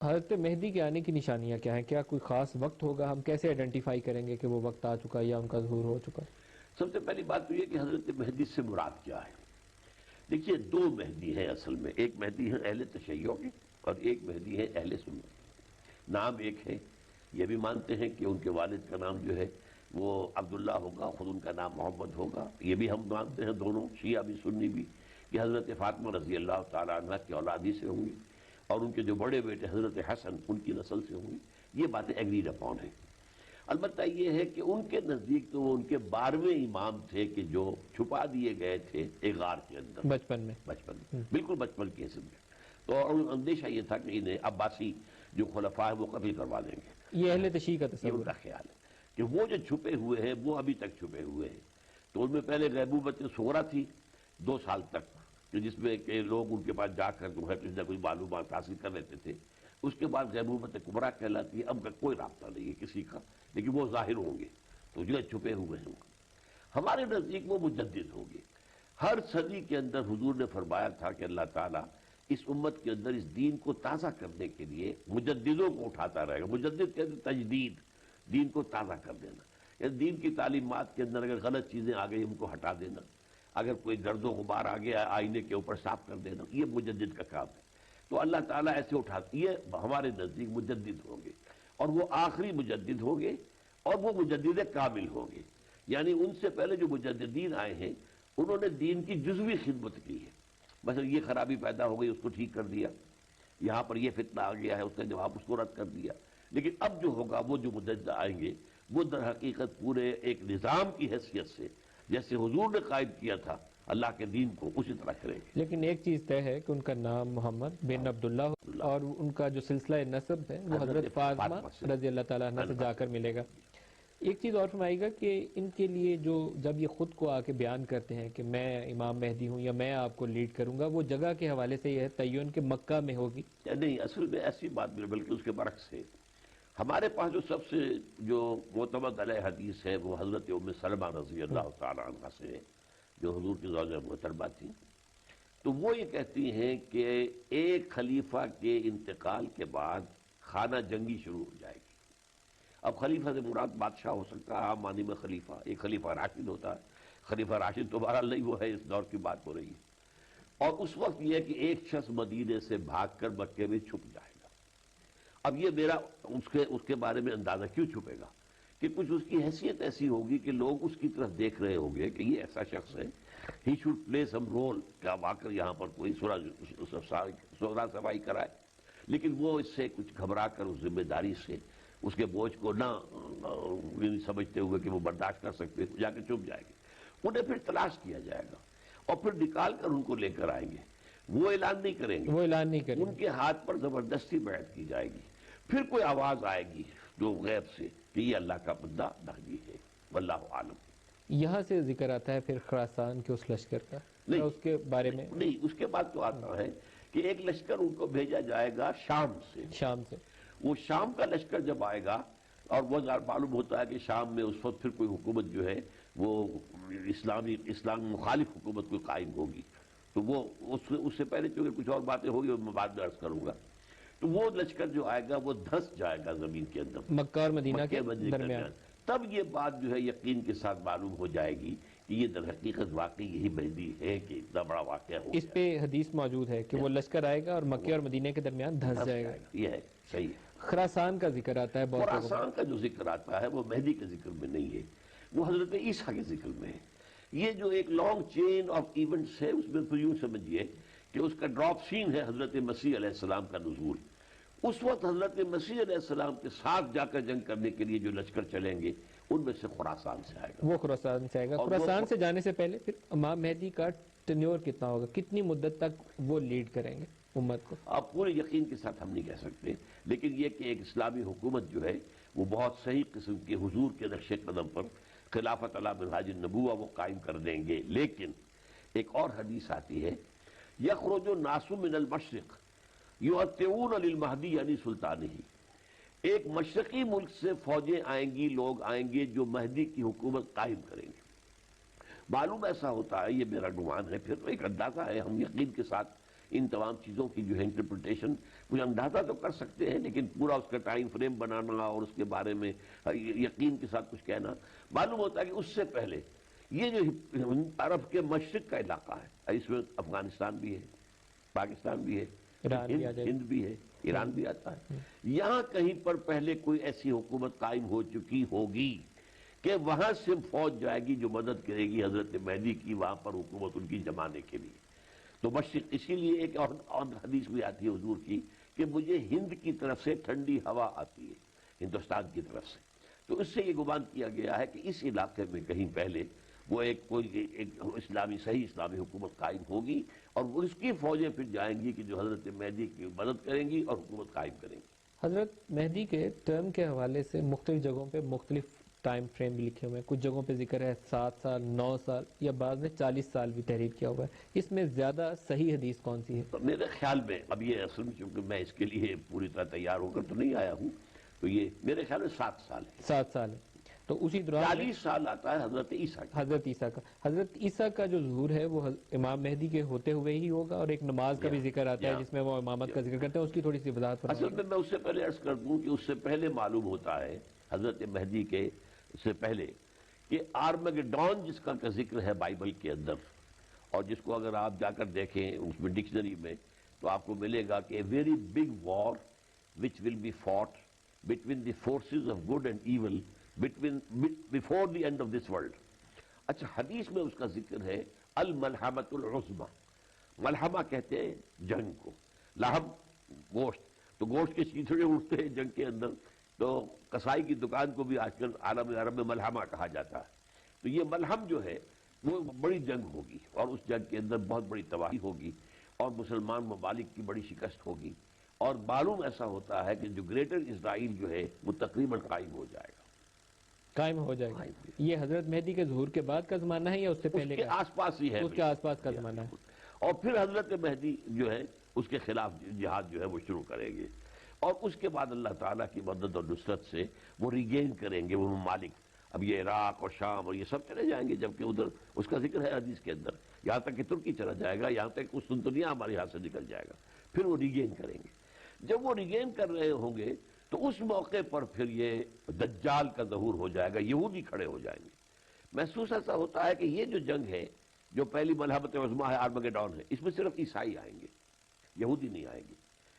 حضرت مہدی کے آنے کی نشانیاں کیا ہیں؟ کیا کوئی خاص وقت ہوگا؟ ہم کیسے آئیڈینٹیفائی کریں گے کہ وہ وقت آ چکا ہے یا ان کا ظہور ہو چکا ہے؟ سب سے پہلی بات تو یہ کہ حضرت مہدی سے مراد کیا ہے؟ دیکھیے، دو مہدی ہیں اصل میں. ایک مہدی ہے اہل تشیع کے اور ایک مہدی ہے اہل سنت. نام ایک ہے. یہ بھی مانتے ہیں کہ ان کے والد کا نام جو ہے وہ عبداللہ ہوگا، خود ان کا نام محمد ہوگا. یہ بھی ہم مانتے ہیں، دونوں شیعہ بھی سنی بھی، کہ حضرت فاطمہ رضی اللہ تعالیٰ عنہ کی اولادی سے ہوں گی اور ان کے جو بڑے بیٹے حضرت حسن ان کی نسل سے ہوں گی. یہ باتیں ایگریڈ اپون ہیں. البتہ یہ ہے کہ ان کے نزدیک تو وہ ان کے 12ویں امام تھے کہ جو چھپا دیے گئے تھے ایک غار کے اندر بچپن میں بالکل بچپن کی حیثیت میں. تو اندیشہ یہ تھا کہ انہیں عباسی جو خلفاء ہیں وہ قتل کروا دیں گے. یہ اہل تشیع کا یہ ان تصور کا خیال ہے کہ وہ جو چھپے ہوئے ہیں وہ ابھی تک چھپے ہوئے ہیں. تو ان میں پہلے غیبوبت صغریٰ تھی 2 سال تک، جس میں کہ لوگ ان کے پاس جا کر جو ہے کچھ نہ کچھ معلومات حاصل کر لیتے تھے. اس کے بعد غیبوبت کبریٰ کہلاتی ہے. اب کا کوئی رابطہ نہیں ہے کسی کا، لیکن وہ ظاہر ہوں گے تو جو چھپے ہوئے ہیں. ہمارے نزدیک وہ مجدد ہوں گے. ہر صدی کے اندر حضور نے فرمایا تھا کہ اللہ تعالیٰ اس امت کے اندر اس دین کو تازہ کرنے کے لیے مجددوں کو اٹھاتا رہے گا. مجدد کہتے ہیں تجدید، دین کو تازہ کر دینا. یعنی دین کی تعلیمات کے اندر اگر غلط چیزیں آ گئی ان کو ہٹا دینا، اگر کوئی گرد و غبار آ گیا آئینے کے اوپر صاف کر دینا، یہ مجدد کا کام ہے. تو اللہ تعالیٰ ایسے اٹھاتی ہے. ہمارے نزدیک مجدد ہوں گے اور وہ آخری مجدد ہوں گے اور وہ مجدد کامل ہوں گے. یعنی ان سے پہلے جو مجددین آئے ہیں انہوں نے دین کی جزوی خدمت کی ہے. مثلا یہ خرابی پیدا ہو گئی اس کو ٹھیک کر دیا، یہاں پر یہ فتنہ آ گیا ہے اس کا جواب اس کو رد کر دیا. لیکن اب جو ہوگا وہ جو مجدد آئیں گے وہ در حقیقت پورے ایک نظام کی حیثیت سے جیسے حضور نے قائم کیا تھا اللہ کے دین کو اسی طرح کریں گے. لیکن ایک چیز طے ہے کہ ان کا نام محمد بن عبداللہ اور ان کا جو سلسلہ نسب ہے وہ حضرت فاطمہ رضی اللہ تعالیٰ عنہ سے جا کر ملے گا. ایک چیز اور فرمائیے گا کہ ان کے لیے جو جب یہ خود کو آ کے بیان کرتے ہیں کہ میں امام مہدی ہوں یا میں آپ کو لیڈ کروں گا، وہ جگہ کے حوالے سے یہ ہے تعین کہ مکہ میں ہوگی؟ نہیں، اصل میں ایسی بات نہیں، بلکہ اس کے برعکس ہے. ہمارے پاس جو سب سے جو معتمد علیہ حدیث ہے وہ حضرت ام سلمہ رضی اللہ تعالیٰ عنہ سے ہے، جو حضور کی زوجہ محترمہ تھی. تو وہ یہ کہتی ہیں کہ ایک خلیفہ کے انتقال کے بعد خانہ جنگی شروع ہو جائے گی. اب خلیفہ سے مراد بادشاہ ہو سکتا ہے، عام معنی میں خلیفہ، ایک خلیفہ راشد ہوتا ہے. خلیفہ راشد تو بہرحال نہیں وہ ہے، اس دور کی بات ہو رہی ہے. اور اس وقت یہ ہے کہ ایک شخص مدینے سے بھاگ کر مکے میں چھپ جائے گا. اب یہ میرا اس کے بارے میں اندازہ کیوں چھپے گا کہ کچھ اس کی حیثیت ایسی ہوگی کہ لوگ اس کی طرف دیکھ رہے ہوں گے کہ یہ ایسا شخص ہے، he should play some role, کیا آ کر یہاں پر کوئی سورا صفائی کرائے. لیکن وہ اس سے کچھ گھبرا کر اس ذمہ داری سے اس کے بوجھ کو نہ سمجھتے ہوئے کہ وہ برداشت کر سکتے جا کے چھپ جائیں گے. انہیں پھر تلاش کیا جائے گا اور پھر نکال کر ان کو لے کر آئیں گے. وہ اعلان نہیں کریں گے، ان کے ہاتھ پر زبردستی بیعت کی جائے گی. پھر کوئی آواز آئے گی جو غیب سے کہ یہ اللہ کا بندہ مہدی ہے، واللہ عالم. یہاں سے ذکر آتا ہے پھر خراسان کے اس لشکر کا، نہیں اس کے بارے میں نہیں، اس کے بعد تو آتا ہے کہ ایک لشکر ان کو بھیجا جائے گا شام سے. وہ شام کا لشکر جب آئے گا اور وہ معلوم ہوتا ہے کہ شام میں اس وقت پھر کوئی حکومت جو ہے وہ اسلام مخالف حکومت کوئی قائم ہوگی. تو وہ اس سے پہلے چونکہ کچھ اور باتیں ہوگی وہ میں بعد میں عرض کروں گا. تو وہ لشکر جو آئے گا وہ دھس جائے گا زمین کے اندر، مکہ اور مدینہ کے درمیان. تب یہ بات جو ہے یقین کے ساتھ معلوم ہو جائے گی کہ یہ در حقیقت واقعی یہی مہدی ہے کہ اتنا بڑا واقعہ ہو. اس پہ حدیث موجود ہے کہ وہ لشکر آئے گا اور مکہ اور مدینہ کے درمیان دھس جائے گا. یہ ہے، صحیح ہے. خراسان کا ذکر آتا ہے، خراسان کا جو ذکر آتا ہے وہ مہدی کے ذکر میں نہیں ہے، وہ حضرت عیسیٰ کے ذکر میں ہے. یہ جو ایک لانگ چین آف ایونٹس ہے اس میں پھر یوں سمجھیے کہ اس کا ڈراپ سین ہے حضرت مسیح علیہ السلام کا نزول. اس وقت حضرت مسیح علیہ السلام کے ساتھ جا کر جنگ کرنے کے لیے جو لشکر چلیں گے ان میں سے خراسان سے آئے گا. وہ خراسان سے آئے گا. خراسان سے جانے سے پہلے پھر امام مہدی کا ٹینیور کتنا ہوگا، کتنی مدت تک وہ لیڈ کریں گے امت کو؟ آپ پورے یقین کے ساتھ ہم نہیں کہہ سکتے، لیکن یہ کہ ایک اسلامی حکومت جو ہے وہ بہت صحیح قسم کے حضور کے نقش قدم پر خلافت علی منہاج النبوہ وہ قائم کر دیں گے. لیکن ایک اور حدیث آتی ہے، یخرج الناس من المشرق یؤتون للمہدی یعنی سلطانہ. ایک مشرقی ملک سے فوجیں آئیں گی، لوگ آئیں گے جو مہدی کی حکومت قائم کریں گے. معلوم ایسا ہوتا ہے، یہ میرا گمان ہے، پھر تو ایک اندازہ ہے، ہم یقین کے ساتھ ان تمام چیزوں کی جو ہے انٹرپریٹیشن کچھ اندازہ تو کر سکتے ہیں، لیکن پورا اس کا ٹائم فریم بنانا اور اس کے بارے میں یقین کے ساتھ کچھ کہنا، معلوم ہوتا ہے کہ اس سے پہلے یہ جو عرب کے مشرق کا علاقہ ہے، اس میں افغانستان بھی ہے، پاکستان بھی ہے، ہند بھی ہے، ایران بھی آتا ہے، یہاں کہیں پر پہلے کوئی ایسی حکومت قائم ہو چکی ہوگی کہ وہاں سے فوج جائے گی جو مدد کرے گی حضرت مہدی کی وہاں پر حکومت ان کی جمانے کے لیے۔ تو مشرق، اسی لیے ایک اور حدیث بھی آتی ہے حضور کی کہ مجھے ہند کی طرف سے ٹھنڈی ہوا آتی ہے، ہندوستان کی طرف سے، تو اس سے یہ گمان کیا گیا ہے کہ اس علاقے میں کہیں پہلے وہ کوئی اسلامی صحیح اسلامی حکومت قائم ہوگی، اور وہ اس کی فوجیں پھر جائیں گی کہ جو حضرت مہدی کی مدد کریں گی اور حکومت قائم کریں گی۔ حضرت مہدی کے ٹرم کے حوالے سے مختلف جگہوں پہ مختلف ٹائم فریم بھی لکھے ہوئے ہیں، کچھ جگہوں پہ ذکر ہے 7 سال، 9 سال، یا بعض نے 40 سال بھی تحریر کیا ہوا ہے، اس میں زیادہ صحیح حدیث کون سی ہے؟ تو میرے خیال میں اب یہ اصل میں چونکہ میں اس کے لیے پوری طرح تیار ہو کر تو نہیں آیا ہوں، تو یہ میرے خیال میں 7 سال ہے۔ 7 سال ہے، تو اسی دوران 40 سال آتا ہے حضرت عیسیٰ کا۔ حضرت عیسیٰ کا، حضرت عیسیٰ کا جو ظہور ہے وہ امام مہدی کے ہوتے ہوئے ہی ہوگا، اور ایک نماز کا بھی ذکر آتا ہے جس میں وہ امامت کا ذکر کرتے ہیں، اس کی تھوڑی سی وضاحت فرمائیں۔ اصل میں اس سے پہلے عرض کر دوں کہ اس سے پہلے معلوم ہوتا ہے حضرت مہدی کے سے پہلے کہ آرمگڈون جس کا ذکر ہے بائبل کے اندر، اور جس کو اگر آپ جا کر دیکھیں اس میں ڈکشنری میں تو آپ کو ملے گا کہ very big war which will be fought between the forces of good and evil before the end of this world. اچھا، حدیث میں اس کا ذکر ہے الملحمۃ العظمیٰ، ملحمہ کہتے ہیں جنگ کو، لحم گوشت، تو گوشت کے چیتڑے اٹھتے ہیں جنگ کے اندر، تو کسائی کی دکان کو بھی آج کل عالم عرب میں ملحمہ کہا جاتا ہے۔ تو یہ ملحم جو ہے وہ بڑی جنگ ہوگی، اور اس جنگ کے اندر بہت بڑی تباہی ہوگی، اور مسلمان ممالک کی بڑی شکست ہوگی، اور معلوم ایسا ہوتا ہے کہ جو گریٹر اسرائیل جو ہے وہ تقریباً قائم ہو جائے گا، قائم ہو جائے گا۔ یہ حضرت مہدی کے ظہور کے بعد کا زمانہ ہے یا اس سے پہلے اس کے آس پاس ہی ہے، اس کے آس پاس کا زمانہ ہے؟ اور پھر حضرت مہدی جو ہے اس کے خلاف جہاد جو ہے وہ شروع کریں گے، اور اس کے بعد اللہ تعالیٰ کی مدد اور نصرت سے وہ ریگین کریں گے وہ ممالک، اب یہ عراق اور شام اور یہ سب چلے جائیں گے، جبکہ ادھر اس کا ذکر ہے حدیث کے اندر، یہاں تک کہ ترکی چلا جائے گا، یہاں تک قسطنطنیہ ہمارے ہاتھ سے نکل جائے گا، پھر وہ ریگین کریں گے۔ جب وہ ریگین کر رہے ہوں گے تو اس موقع پر پھر یہ دجال کا ظہور ہو جائے گا، یہودی کھڑے ہو جائیں گے۔ محسوس ایسا ہوتا ہے کہ یہ جو جنگ ہے، جو پہلی ملحمت عظمیٰ ہے، آرمگڈون ہے، اس میں صرف عیسائی آئیں گے، یہودی نہیں آئیں گے،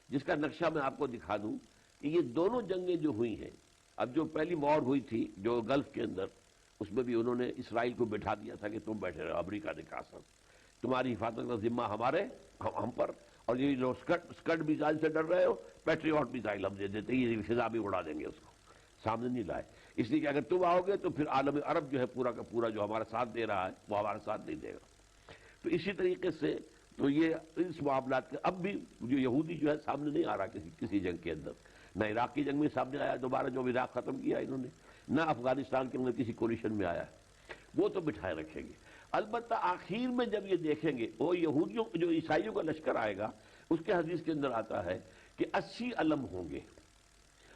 جس کا نقشہ میں آپ کو دکھا دوں کہ یہ دونوں جنگیں جو ہوئی ہیں، اب جو پہلی وار ہوئی تھی جو گلف کے اندر، اس میں بھی انہوں نے اسرائیل کو بٹھا دیا تھا کہ تم بیٹھے رہو، امریکہ نے کہا سر تمہاری حفاظت کا ذمہ ہم پر، اور یہ جو اسکڈ میزائل سے ڈر رہے ہو، پیٹریوٹ میزائل ہم دے دیتے، یہ فضا بھی اڑا دیں گے، اس کو سامنے نہیں لائے، اس لیے کہ اگر تم آؤ گے تو پھر عالم عرب جو ہے پورا کا پورا جو ہمارا ساتھ دے رہا ہے وہ ہمارا ساتھ نہیں دے گا۔ تو اسی طریقے سے تو یہ اس معاملات کے اب بھی جو یہودی جو ہے سامنے نہیں آ رہا کسی جنگ کے اندر، نہ عراق کی جنگ میں سامنے آیا دوبارہ جو عراق ختم کیا انہوں نے، نہ افغانستان کے اندر کسی کولیشن میں آیا ہے، وہ تو بٹھائے رکھیں گے۔ البتہ آخر میں جب یہ دیکھیں گے وہ یہودیوں جو عیسائیوں کا لشکر آئے گا، اس کے حدیث کے اندر آتا ہے کہ 80 علم ہوں گے،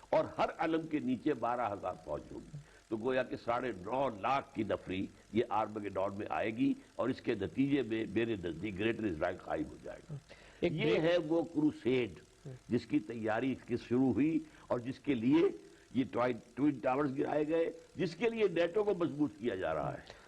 اور ہر علم کے نیچے 12,000 فوج ہوگی، تو گویا کہ 9.5 لاکھ کی نفری یہ آرمگڈون میں آئے گی، اور اس کے نتیجے میں میرے نزدیک گریٹر اسرائیل قائم ہو جائے گا۔ یہ ہے وہ کروسیڈ جس کی تیاری اس کی شروع ہوئی، اور جس کے لیے یہ ٹوائن ٹاورز گرائے گئے، جس کے لیے نیٹو کو مضبوط کیا جا رہا ہے۔